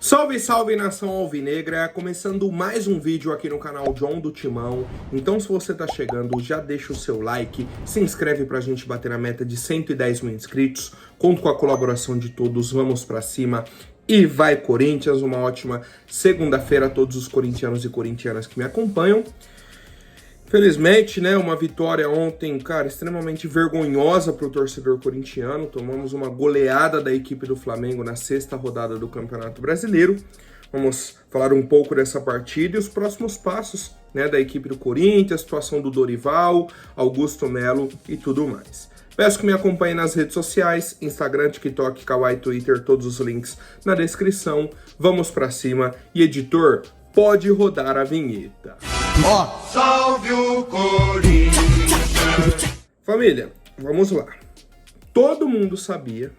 Salve, salve, nação alvinegra! Começando mais um vídeo aqui no canal John do Timão. Então, se você tá chegando, já deixa o seu like, se inscreve pra gente bater na meta de 110 mil inscritos. Conto com a colaboração de todos, vamos pra cima. E vai, Corinthians! Uma ótima segunda-feira a todos os corintianos e corintianas que me acompanham. Felizmente, né, uma vitória ontem, cara, extremamente vergonhosa para o torcedor corintiano. Tomamos uma goleada da equipe do Flamengo na sexta rodada do Campeonato Brasileiro. Vamos falar um pouco dessa partida e os próximos passos, né, da equipe do Corinthians, a situação do Dorival, Augusto Melo e tudo mais. Peço que me acompanhe nas redes sociais, Instagram, TikTok, Kawaii, Twitter, todos os links na descrição. Vamos para cima e, editor, pode rodar a vinheta. Salve o Corinthians! Família, vamos lá. Todo mundo sabia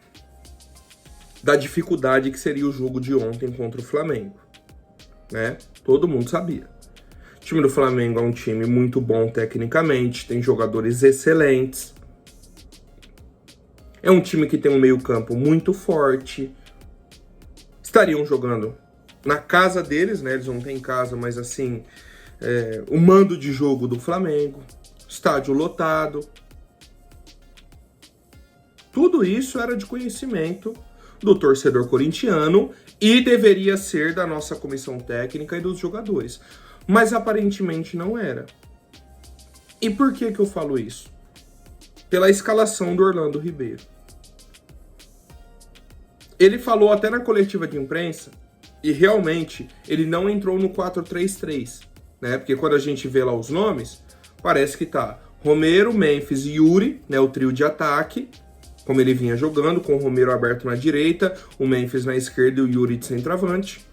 da dificuldade que seria o jogo de ontem contra o Flamengo, né? Todo mundo sabia. O time do Flamengo é um time muito bom tecnicamente, tem jogadores excelentes. É um time que tem um meio-campo muito forte. Estariam jogando na casa deles, né? Eles não têm casa, mas assim, o mando de jogo do Flamengo, estádio lotado. Tudo isso era de conhecimento do torcedor corintiano e deveria ser da nossa comissão técnica e dos jogadores. Mas aparentemente não era. E por que eu falo isso? Pela escalação do Orlando Ribeiro. Ele falou até na coletiva de imprensa, e realmente ele não entrou no 4-3-3, né? Porque quando a gente vê lá os nomes, parece que tá Romero, Memphis e Yuri, né? O trio de ataque, como ele vinha jogando, com o Romero aberto na direita, o Memphis na esquerda e o Yuri de centroavante,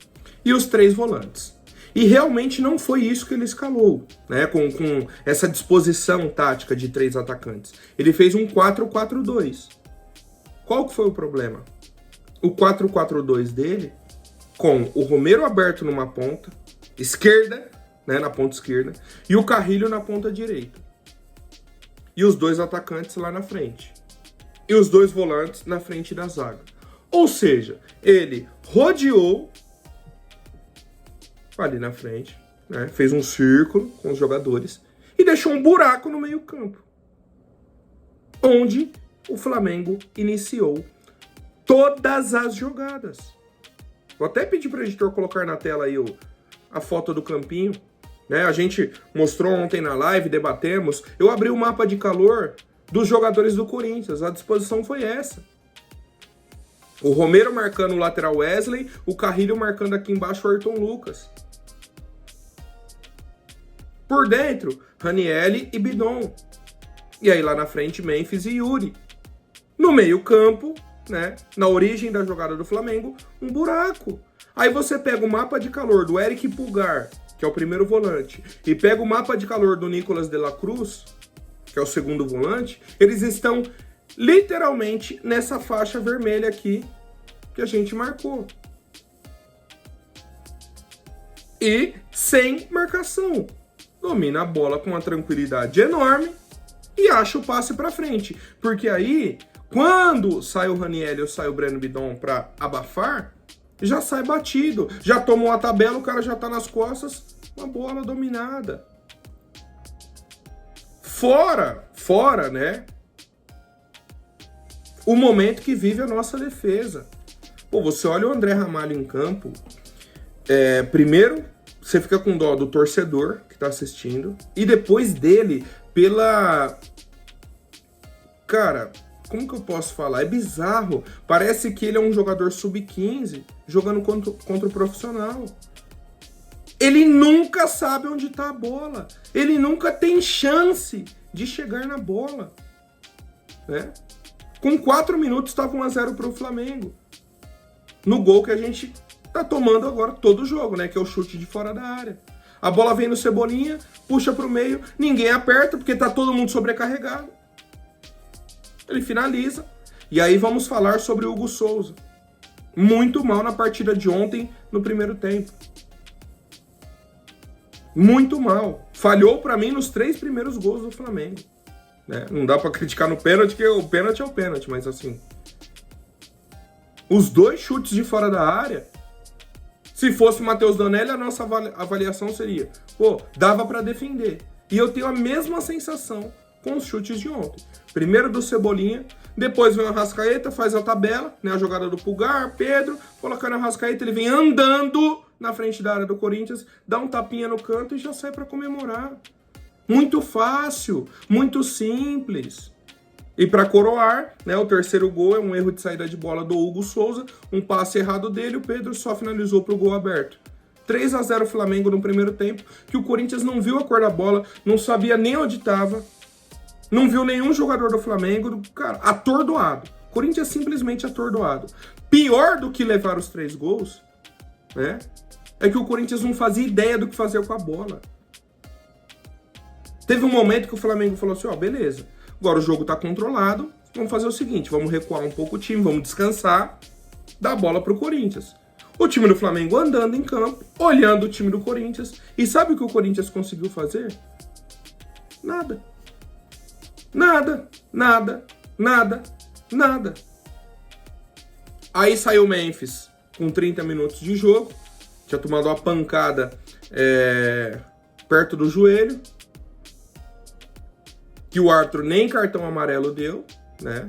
e os três volantes. E realmente não foi isso que ele escalou, né? Com essa disposição tática de três atacantes. Ele fez um 4-4-2. Qual que foi o problema? O 4-4-2 dele, com o Romero aberto numa ponta esquerda, né, na ponta esquerda, e o Carrilho na ponta direita. E os dois atacantes lá na frente. E os dois volantes na frente da zaga. Ou seja, ele rodeou ali na frente, né, fez um círculo com os jogadores e deixou um buraco no meio-campo, onde o Flamengo iniciou todas as jogadas. Vou até pedir para o editor colocar na tela aí a foto do campinho, né? A gente mostrou ontem na live, debatemos. Eu abri o mapa de calor dos jogadores do Corinthians. A disposição foi essa. O Romero marcando o lateral Wesley, o Carrilho marcando aqui embaixo o Ayrton Lucas. Por dentro, Ranieri e Bidon. E aí lá na frente, Memphis e Yuri. No meio-campo, né, na origem da jogada do Flamengo, um buraco. Aí você pega o mapa de calor do Eric Pulgar, que é o primeiro volante, e pega o mapa de calor do Nicolas de la Cruz, que é o segundo volante, eles estão literalmente nessa faixa vermelha aqui que a gente marcou. E sem marcação. Domina a bola com uma tranquilidade enorme e acha o passe para frente. Porque aí, quando sai o Ranieri ou sai o Breno Bidon para abafar, já sai batido. Já tomou a tabela, o cara já tá nas costas, uma bola dominada. Fora, né? O momento que vive a nossa defesa. Pô, você olha o André Ramalho em campo, primeiro, você fica com dó do torcedor que tá assistindo, e depois dele, Cara, como que eu posso falar? É bizarro. Parece que ele é um jogador sub-15 jogando contra o profissional. Ele nunca sabe onde tá a bola. Ele nunca tem chance de chegar na bola, né? Com 4 minutos estava 1-0 pro Flamengo. No gol que a gente tá tomando agora todo o jogo, né? Que é o chute de fora da área. A bola vem no Cebolinha, puxa pro meio, ninguém aperta porque tá todo mundo sobrecarregado. Ele finaliza. E aí vamos falar sobre o Hugo Souza. Muito mal na partida de ontem, no primeiro tempo. Muito mal. Falhou para mim nos 3 primeiros gols do Flamengo, né? Não dá para criticar no pênalti, porque o pênalti é o pênalti, mas assim, os 2 chutes de fora da área Se fosse o Matheus Donelli, a nossa avaliação seria, pô, dava para defender. E eu tenho a mesma sensação com os chutes de ontem. Primeiro do Cebolinha, depois vem o Arrascaeta, faz a tabela, né, a jogada do Pulgar, Pedro, colocando o Arrascaeta, ele vem andando na frente da área do Corinthians, dá um tapinha no canto e já sai para comemorar. Muito fácil, muito simples. E para coroar, né, o terceiro gol é um erro de saída de bola do Hugo Souza, um passe errado dele, o Pedro só finalizou para o gol aberto. 3-0 Flamengo no primeiro tempo, que o Corinthians não viu a cor da bola, não sabia nem onde estava, não viu nenhum jogador do Flamengo, cara, atordoado. Corinthians simplesmente atordoado. Pior do que levar os 3 gols, né, é que o Corinthians não fazia ideia do que fazer com a bola. Teve um momento que o Flamengo falou assim, ó, beleza, agora o jogo tá controlado, vamos fazer o seguinte, vamos recuar um pouco o time, vamos descansar, dar a bola pro Corinthians. O time do Flamengo andando em campo, olhando o time do Corinthians, e sabe o que o Corinthians conseguiu fazer? Nada. Nada, nada, nada, nada. Aí saiu o Memphis com 30 minutos de jogo, tinha tomado uma pancada perto do joelho, que o árbitro nem cartão amarelo deu, né?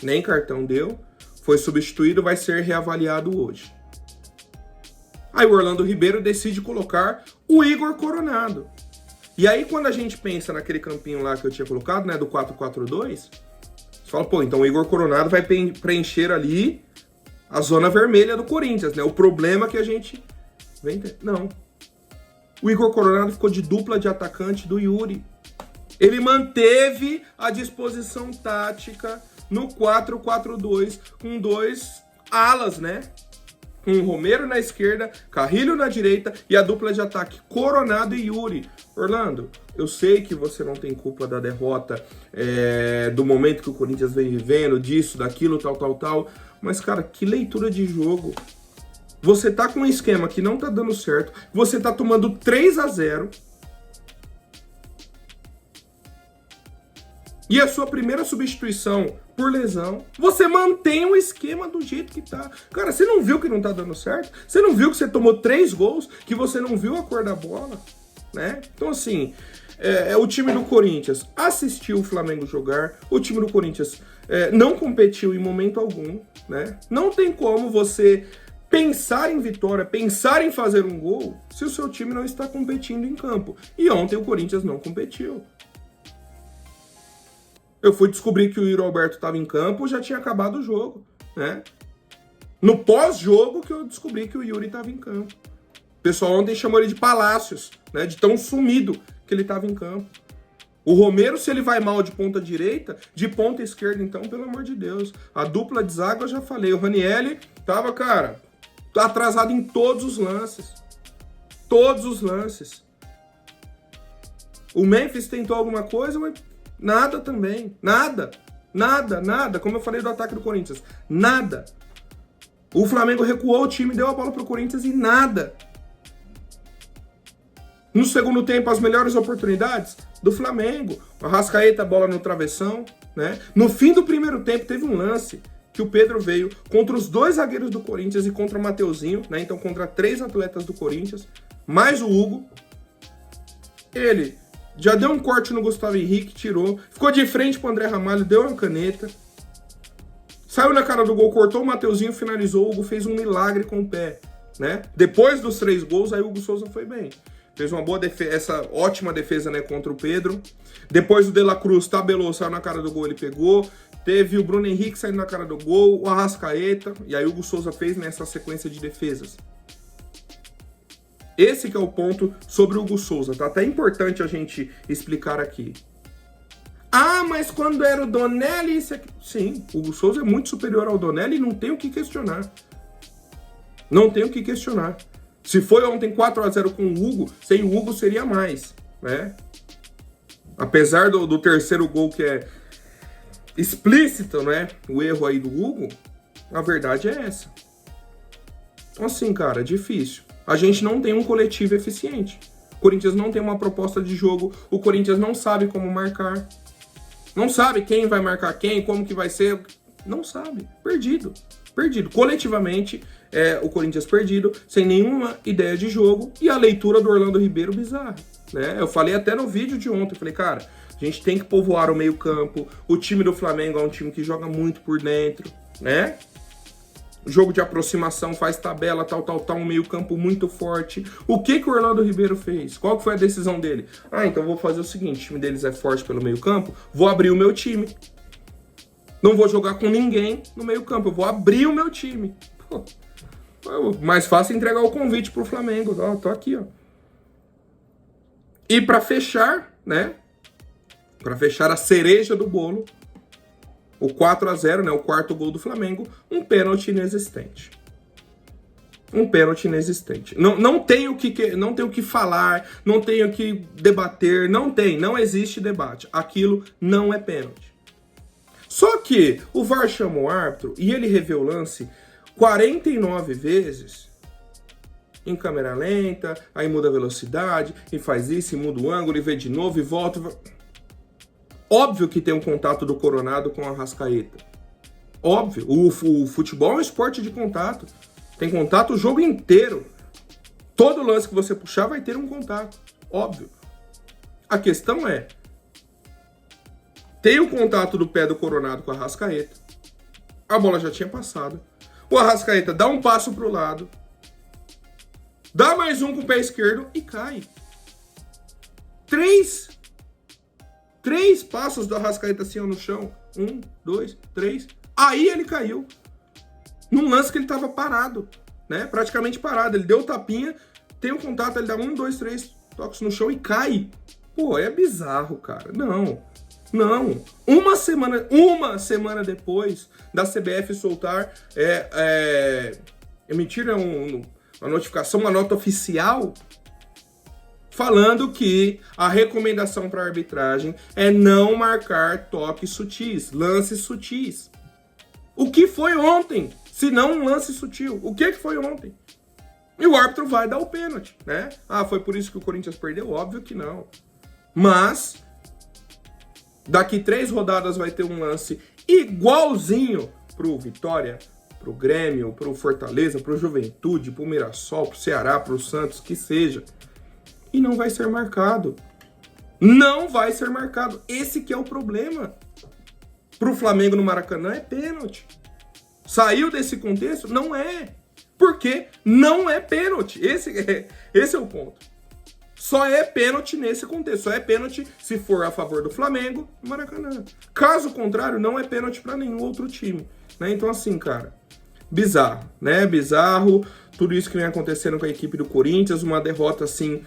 Nem cartão deu. Foi substituído, vai ser reavaliado hoje. Aí o Orlando Ribeiro decide colocar o Igor Coronado. E aí quando a gente pensa naquele campinho lá que eu tinha colocado, né, do 4-4-2, você fala, pô, então o Igor Coronado vai preencher ali a zona vermelha do Corinthians, né? O problema que a gente vem ter. Não. O Igor Coronado ficou de dupla de atacante do Yuri. Ele manteve a disposição tática no 4-4-2 com 2 alas, né? Com o Romero na esquerda, Carrilho na direita e a dupla de ataque Coronado e Yuri. Orlando, eu sei que você não tem culpa da derrota, do momento que o Corinthians vem vivendo, disso, daquilo, tal, mas, cara, que leitura de jogo. Você tá com um esquema que não tá dando certo, você tá tomando 3-0, e a sua primeira substituição por lesão, você mantém o esquema do jeito que tá. Cara, você não viu que não tá dando certo? Você não viu que você tomou 3 gols, que você não viu a cor da bola, né? Então, assim, o time do Corinthians assistiu o Flamengo jogar, o time do Corinthians não competiu em momento algum, né? Não tem como você pensar em vitória, pensar em fazer um gol, se o seu time não está competindo em campo. E ontem o Corinthians não competiu. Eu fui descobrir que o Yuri Alberto estava em campo, já tinha acabado o jogo, né? No pós-jogo que eu descobri que o Yuri estava em campo. O pessoal ontem chamou ele de Palácios, né? De tão sumido que ele estava em campo. O Romero, se ele vai mal de ponta direita, de ponta esquerda, então, pelo amor de Deus. A dupla de zaga, eu já falei. O Ranieri tava, cara, atrasado em todos os lances. Todos os lances. O Memphis tentou alguma coisa, mas nada também. Nada. Como eu falei do ataque do Corinthians. Nada. O Flamengo recuou o time, deu a bola pro Corinthians e nada. No segundo tempo, as melhores oportunidades do Flamengo. O Arrascaeta, bola no travessão, né? No fim do primeiro tempo, teve um lance que o Pedro veio contra os 2 zagueiros do Corinthians e contra o Mateuzinho, né? Então, contra 3 atletas do Corinthians, mais o Hugo. Ele já deu um corte no Gustavo Henrique, tirou. Ficou de frente pro André Ramalho, deu uma caneta. Saiu na cara do gol, cortou o Mateuzinho, finalizou. O Hugo fez um milagre com o pé, né? Depois dos 3 gols, aí o Hugo Souza foi bem. Fez uma boa defesa, essa ótima defesa, né, contra o Pedro. Depois o De La Cruz tabelou, saiu na cara do gol, ele pegou. Teve o Bruno Henrique saindo na cara do gol, o Arrascaeta. E aí o Hugo Souza fez nessa sequência de defesas. Esse que é o ponto sobre o Hugo Souza, tá? Até importante a gente explicar aqui. Ah, mas quando era o Donelli, isso aqui... Sim, o Hugo Souza é muito superior ao Donelli e não tem o que questionar. Não tem o que questionar. Se foi ontem 4-0 com o Hugo, sem o Hugo seria mais, né? Apesar do terceiro gol que é explícito, né? O erro aí do Hugo, a verdade é essa. Então assim, cara, é difícil. A gente não tem um coletivo eficiente. O Corinthians não tem uma proposta de jogo. O Corinthians não sabe como marcar. Não sabe quem vai marcar quem, como que vai ser. Não sabe. Perdido. Perdido. Coletivamente, o Corinthians perdido, sem nenhuma ideia de jogo, e a leitura do Orlando Ribeiro bizarra, né? Eu falei até no vídeo de ontem, falei, cara, a gente tem que povoar o meio-campo, o time do Flamengo é um time que joga muito por dentro, né? Jogo de aproximação, faz tabela, tal, um meio-campo muito forte. O que o Orlando Ribeiro fez? Qual foi a decisão dele? Então eu vou fazer o seguinte, o time deles é forte pelo meio-campo, vou abrir o meu time. Não vou jogar com ninguém no meio-campo, eu vou abrir o meu time. Pô, mais fácil é entregar o convite pro Flamengo. Ó, tô aqui, ó. E pra fechar, né? Pra fechar a cereja do bolo, o 4-0, né? O quarto gol do Flamengo, um pênalti inexistente. Um pênalti inexistente. Não tem o que falar, não tem o que debater, não existe debate. Aquilo não é pênalti. Só que o VAR chama o árbitro e ele revê o lance 49 vezes em câmera lenta, aí muda a velocidade, e faz isso, e muda o ângulo, e vê de novo, e volta. Óbvio que tem um contato do Coronado com a Arrascaeta. Óbvio. O futebol é um esporte de contato. Tem contato o jogo inteiro. Todo lance que você puxar vai ter um contato. Óbvio. A questão é, tem o contato do pé do Coronado com a Arrascaeta. A bola já tinha passado. O Arrascaeta dá um passo pro lado. Dá mais um com o pé esquerdo e cai. Três passos do Arrascaeta assim no chão. 1, 2, 3. Aí ele caiu. Num lance que ele tava parado, né? Praticamente parado. Ele deu o tapinha, tem um contato, ele dá 1, 2, 3 toques no chão e cai. Pô, é bizarro, cara. Não. Uma semana depois da CBF soltar, emitir uma notificação, uma nota oficial, falando que a recomendação para a arbitragem é não marcar toques sutis, lances sutis. O que foi ontem, se não um lance sutil? O que foi ontem? E o árbitro vai dar o pênalti, né? Foi por isso que o Corinthians perdeu? Óbvio que não. Mas daqui 3 rodadas vai ter um lance igualzinho pro Vitória, pro Grêmio, pro Fortaleza, pro Juventude, pro Mirassol, pro Ceará, pro Santos, que seja. E não vai ser marcado. Não vai ser marcado. Esse que é o problema. Pro Flamengo no Maracanã é pênalti. Saiu desse contexto? Não é. Porque não é pênalti. Esse é o ponto. Só é pênalti nesse contexto. Só é pênalti se for a favor do Flamengo no Maracanã. Caso contrário, não é pênalti para nenhum outro time. Né? Então assim, cara, bizarro, né? Bizarro. Tudo isso que vem acontecendo com a equipe do Corinthians. Uma derrota assim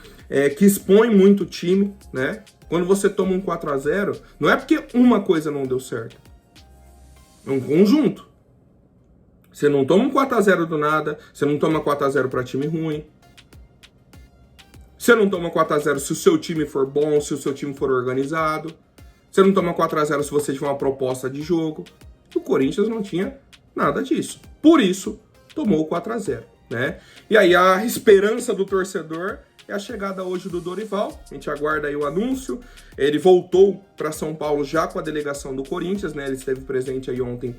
que expõe muito o time, né? Quando você toma um 4-0, não é porque uma coisa não deu certo. É um conjunto. Você não toma um 4-0 do nada, você não toma 4-0 para time ruim. Você não toma 4-0 se o seu time for bom, se o seu time for organizado. Você não toma 4-0 se você tiver uma proposta de jogo. O Corinthians não tinha nada disso. Por isso, tomou o 4-0, né? E aí a esperança do torcedor é a chegada hoje do Dorival. A gente aguarda aí o anúncio. Ele voltou para São Paulo já com a delegação do Corinthians, né? Ele esteve presente aí ontem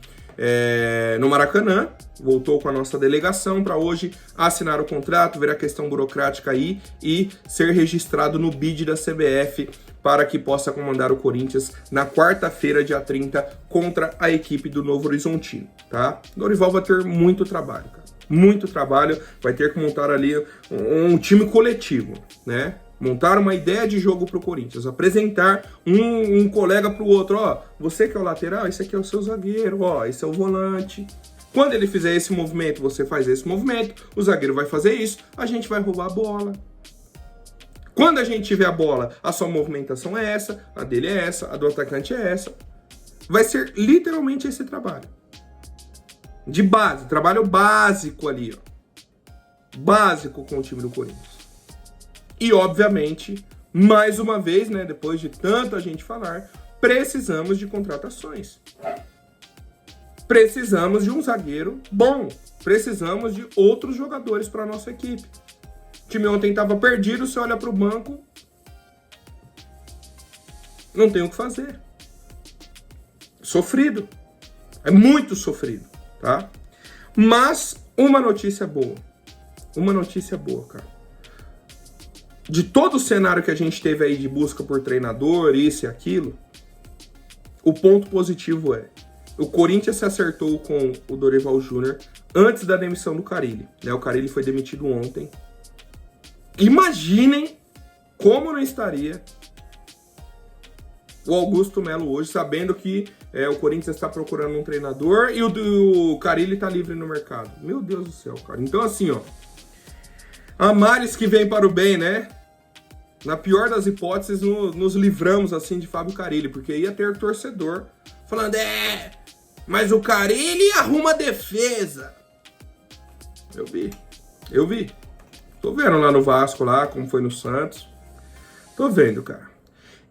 no Maracanã. Voltou com a nossa delegação para hoje assinar o contrato, ver a questão burocrática aí e ser registrado no BID da CBF para que possa comandar o Corinthians na quarta-feira, dia 30, contra a equipe do Novo Horizontino, tá? Dorival vai ter muito trabalho, cara. Muito trabalho, vai ter que montar ali um time coletivo, né? Montar uma ideia de jogo pro Corinthians, apresentar um colega pro outro, ó, você que é o lateral, esse aqui é o seu zagueiro, ó, esse é o volante. Quando ele fizer esse movimento, você faz esse movimento, o zagueiro vai fazer isso, a gente vai roubar a bola. Quando a gente tiver a bola, a sua movimentação é essa, a dele é essa, a do atacante é essa. Vai ser literalmente esse trabalho. De base, trabalho básico ali, ó. Básico com o time do Corinthians. E, obviamente, mais uma vez, né, depois de tanto a gente falar, precisamos de contratações. Precisamos de um zagueiro bom. Precisamos de outros jogadores para a nossa equipe. O time ontem estava perdido, você olha para o banco, não tem o que fazer. Sofrido. É muito sofrido. Tá? Mas uma notícia boa. Uma notícia boa, cara. De todo o cenário que a gente teve aí de busca por treinador, isso e aquilo, o ponto positivo é: o Corinthians se acertou com o Dorival Júnior antes da demissão do Carille. Né? O Carille foi demitido ontem. Imaginem como não estaria o Augusto Melo hoje, sabendo que o Corinthians está procurando um treinador e o Carille está livre no mercado. Meu Deus do céu, cara. Então assim, ó, há males que vem para o bem, né? Na pior das hipóteses, nos livramos assim de Fábio Carille, porque ia ter torcedor falando, mas o Carille arruma defesa. Eu vi. Tô vendo lá no Vasco, lá, como foi no Santos. Tô vendo, cara.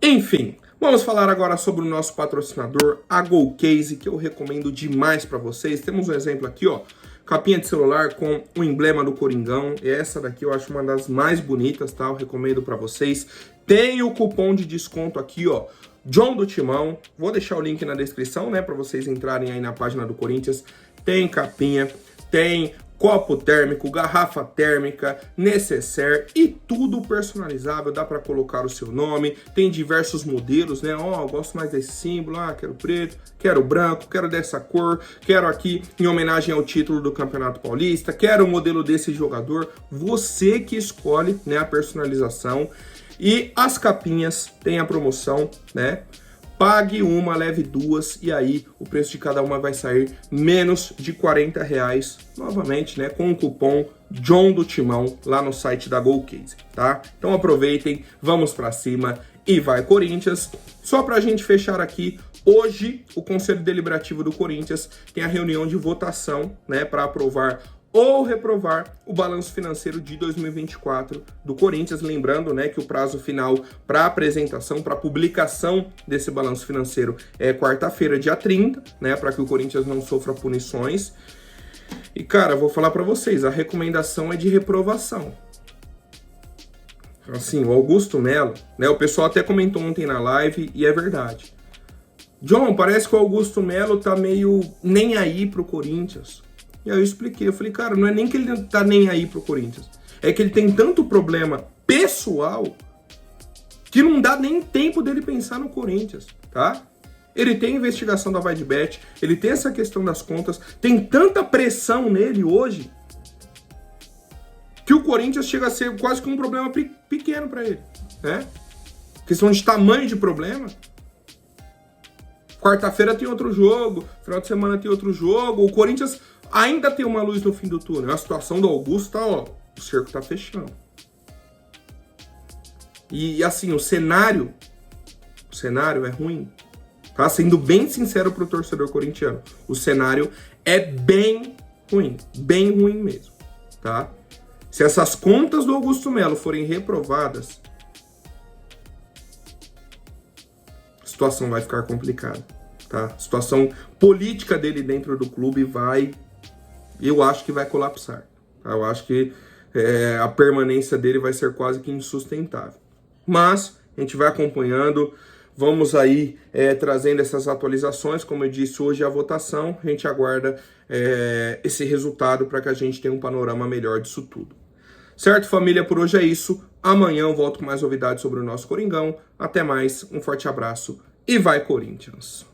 Enfim, vamos falar agora sobre o nosso patrocinador, a GoCase, que eu recomendo demais para vocês. Temos um exemplo aqui, ó. Capinha de celular com o emblema do Coringão. Essa daqui eu acho uma das mais bonitas, tá? Eu recomendo para vocês. Tem o cupom de desconto aqui, ó. John do Timão. Vou deixar o link na descrição, né? Para vocês entrarem aí na página do Corinthians. Tem capinha, tem copo térmico, garrafa térmica, necessaire e tudo personalizável. Dá para colocar o seu nome. Tem diversos modelos, né? Ó, eu gosto mais desse símbolo. Ah, quero preto, quero branco, quero dessa cor, quero aqui em homenagem ao título do Campeonato Paulista, quero o modelo desse jogador. Você que escolhe, né, a personalização. E as capinhas tem a promoção, né? Pague uma, leve duas, e aí o preço de cada uma vai sair menos de R$40, novamente, né, com o cupom John do Timão lá no site da GoCase, tá? Então aproveitem, vamos pra cima e vai Corinthians. Só pra gente fechar aqui, hoje o Conselho Deliberativo do Corinthians tem a reunião de votação, né, para aprovar ou reprovar o balanço financeiro de 2024 do Corinthians. Lembrando, né, que o prazo final para apresentação, para publicação desse balanço financeiro é quarta-feira, dia 30, né, para que o Corinthians não sofra punições. E, cara, vou falar para vocês, a recomendação é de reprovação. Assim, o Augusto Melo, né, o pessoal até comentou ontem na live, e é verdade. John, parece que o Augusto Melo tá meio nem aí pro Corinthians. E aí eu expliquei, eu falei, cara, não é nem que ele tá nem aí pro Corinthians, é que ele tem tanto problema pessoal que não dá nem tempo dele pensar no Corinthians, tá? Ele tem a investigação da VaideBet, ele tem essa questão das contas, tem tanta pressão nele hoje que o Corinthians chega a ser quase que um problema pequeno para ele, né? Questão de tamanho de problema. Quarta-feira tem outro jogo, final de semana tem outro jogo, o Corinthians ainda tem uma luz no fim do túnel. A situação do Augusto tá, ó, o cerco tá fechando. E assim, o cenário é ruim. Tá? Sendo bem sincero pro torcedor corintiano, o cenário é bem ruim mesmo, tá? Se essas contas do Augusto Melo forem reprovadas, a situação vai ficar complicada, tá? A situação política dele dentro do clube eu acho que vai colapsar. Tá? Eu acho que a permanência dele vai ser quase que insustentável. Mas a gente vai acompanhando, vamos aí trazendo essas atualizações. Como eu disse, hoje é a votação, a gente aguarda esse resultado para que a gente tenha um panorama melhor disso tudo. Certo, família? Por hoje é isso. Amanhã eu volto com mais novidades sobre o nosso Coringão. Até mais, um forte abraço e vai Corinthians!